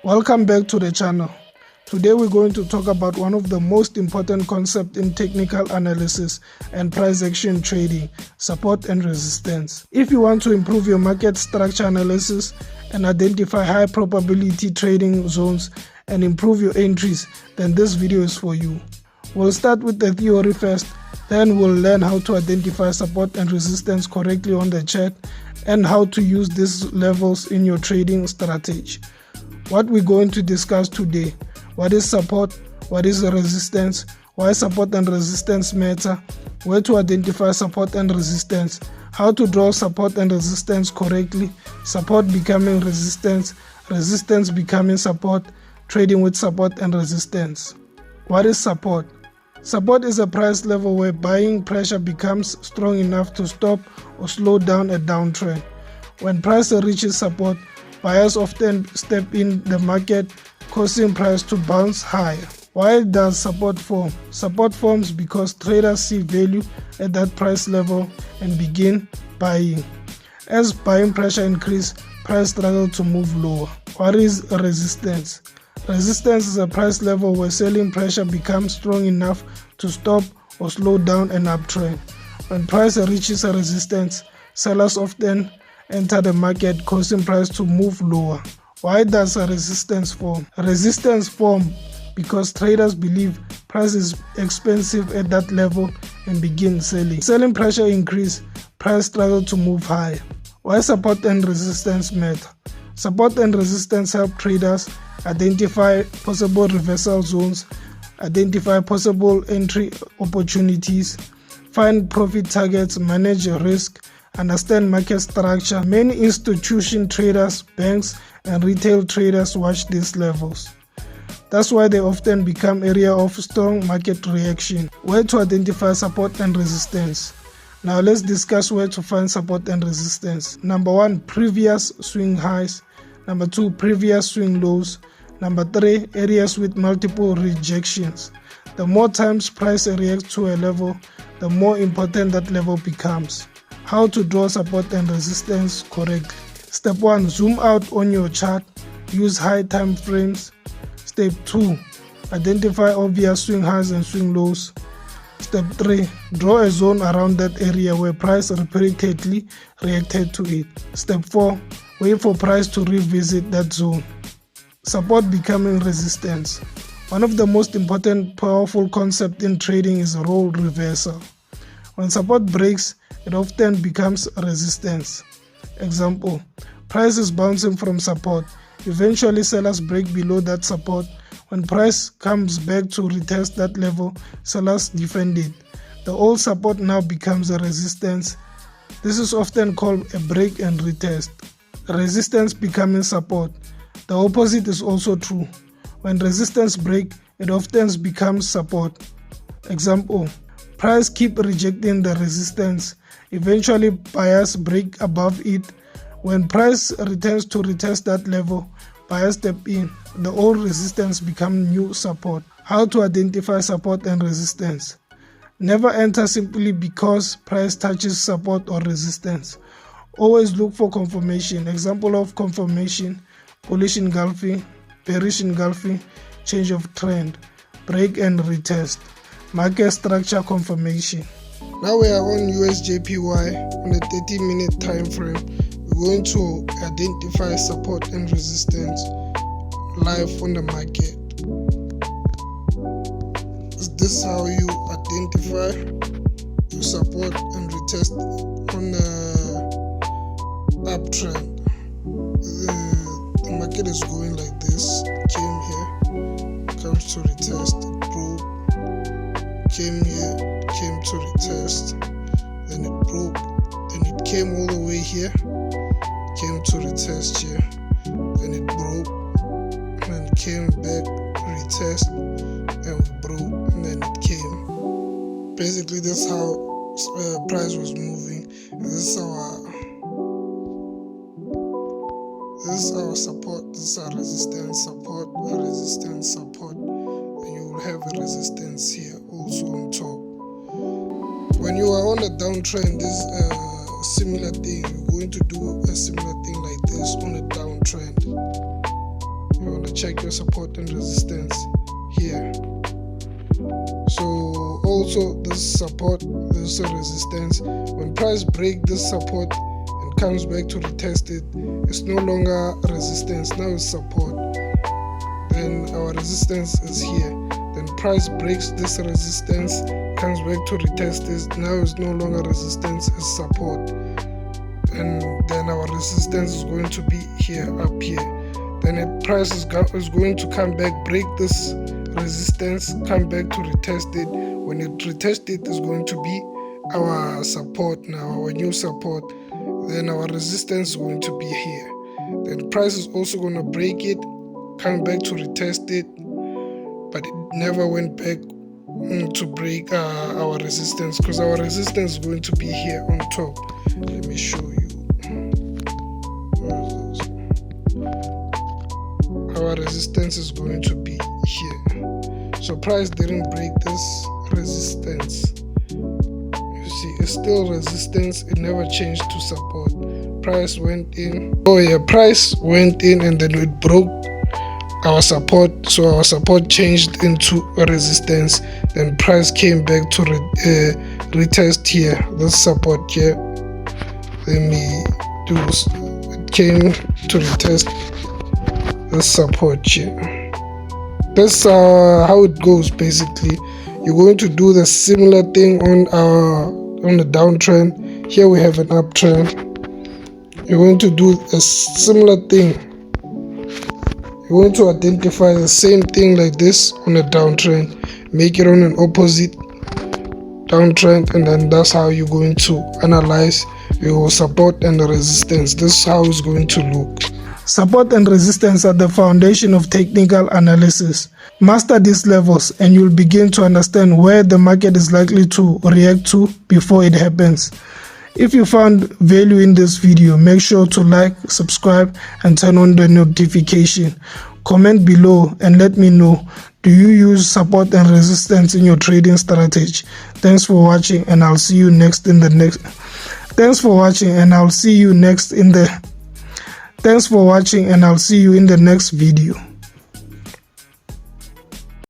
Welcome back to the channel. Today we're going to talk about one of the most important concepts in technical analysis and price action trading, support and resistance. If you want to improve your market structure analysis and identify high probability trading zones and improve your entries, then this video is for you. We'll start with the theory first, then we'll learn how to identify support and resistance correctly on the chart and how to use these levels in your trading strategy. What we're going to discuss today: what is support, what is resistance, why support and resistance matter, where to identify support and resistance, how to draw support and resistance correctly, support becoming resistance, resistance becoming support, trading with support and resistance. What is support? Support is a price level where buying pressure becomes strong enough to stop or slow down a downtrend. When price reaches support, buyers often step in the market, causing price to bounce higher. Why does support form? Support forms because traders see value at that price level and begin buying. As buying pressure increases, price struggles to move lower. What is resistance? Resistance is a price level where selling pressure becomes strong enough to stop or slow down an uptrend. When price reaches a resistance, sellers often enter the market, causing price to move lower. Why does a resistance form? Resistance form because traders believe price is expensive at that level and begin selling. Selling pressure increase, price struggle to move higher. Why support and resistance matter? Support and resistance help traders identify possible reversal zones, identify possible entry opportunities, find profit targets, manage risk, understand market structure. Many institution traders, banks, and retail traders watch these levels. That's why they often become area of strong market reaction. Where to identify support and resistance? Now let's discuss where to find support and resistance. Number 1, previous swing highs. Number 2, previous swing lows. Number 3, areas with multiple rejections. The more times price reacts to a level, the more important that level becomes. How to draw support and resistance correctly. Step 1, zoom out on your chart. Use high time frames. Step 2, identify obvious swing highs and swing lows. Step 3, draw a zone around that area where price repeatedly reacted to it. Step 4, wait for price to revisit that zone. Support becoming resistance. One of the most important powerful concepts in trading is role reversal. When support breaks, it often becomes resistance. Example: price is bouncing from support. Eventually sellers break below that support. When price comes back to retest that level, sellers defend it. The old support now becomes a resistance. This is often called a break and retest. Resistance becoming support. The opposite is also true. When resistance breaks, it often becomes support. Example: price keep rejecting the resistance. Eventually buyers break above it. When price returns to retest that level, buyers step in. The old resistance becomes new support. How to identify support and resistance? Never enter simply because price touches support or resistance. Always look for confirmation. Example of confirmation: bullish engulfing, bearish engulfing, change of trend, break and retest. Market structure confirmation. Now we are on USJPY on a 30-minute time frame. We're going to identify support and resistance live on the market. Is this how you identify your support and retest on the uptrend? The market is going like this. Came here, comes to retest, broke, came here, came to retest, then it broke, then it came all the way here, came to retest here, then it broke, then it came back, retest, and it broke, and then it came. Basically that's how price was moving, and this is our support, this is our resistance, support, a resistance, support, and you will have a resistance here also on top. When you are on a downtrend, this is a similar thing. You're going to do a similar thing like this on a downtrend. You want to check your support and resistance here. So also this support, this resistance, when price break this support and comes back to retest it, it's no longer resistance, now it's support. Then our resistance is here. Then price breaks this resistance, comes back to retest this, now it's no longer resistance, it's support. And then our resistance is going to be here, up here. Then the price is going to come back, break this resistance, come back to retest it. When it retest it, is going to be our support now, our new support. Then our resistance is going to be here. Then price is also going to break it, come back to retest it, but it never went back to break our resistance, because our resistance is going to be here on top. Let me show you. Our resistance is going to be here. So price didn't break this resistance. You see, it's still resistance, it never changed to support. Price went in. Oh yeah, price went in and then it broke our support, so our support changed into a resistance. Then price came back to retest here, this support here. Let me do this. It came to retest this support here. That's how it goes basically. You're going to do the similar thing on the downtrend. Here we have an uptrend. You're going to do a similar thing. You're going to identify the same thing like this on a downtrend, make it on an opposite downtrend, and then that's how you're going to analyze your support and the resistance. This is how it's going to look. Support and resistance are the foundation of technical analysis. Master these levels and you'll begin to understand where the market is likely to react to before it happens. If you found value in this video, make sure to like, subscribe, and turn on the notification. Comment below and let me know, do you use support and resistance in your trading strategy? Thanks for watching, and I'll see you next in the next. Thanks for watching, and I'll see you in the next video.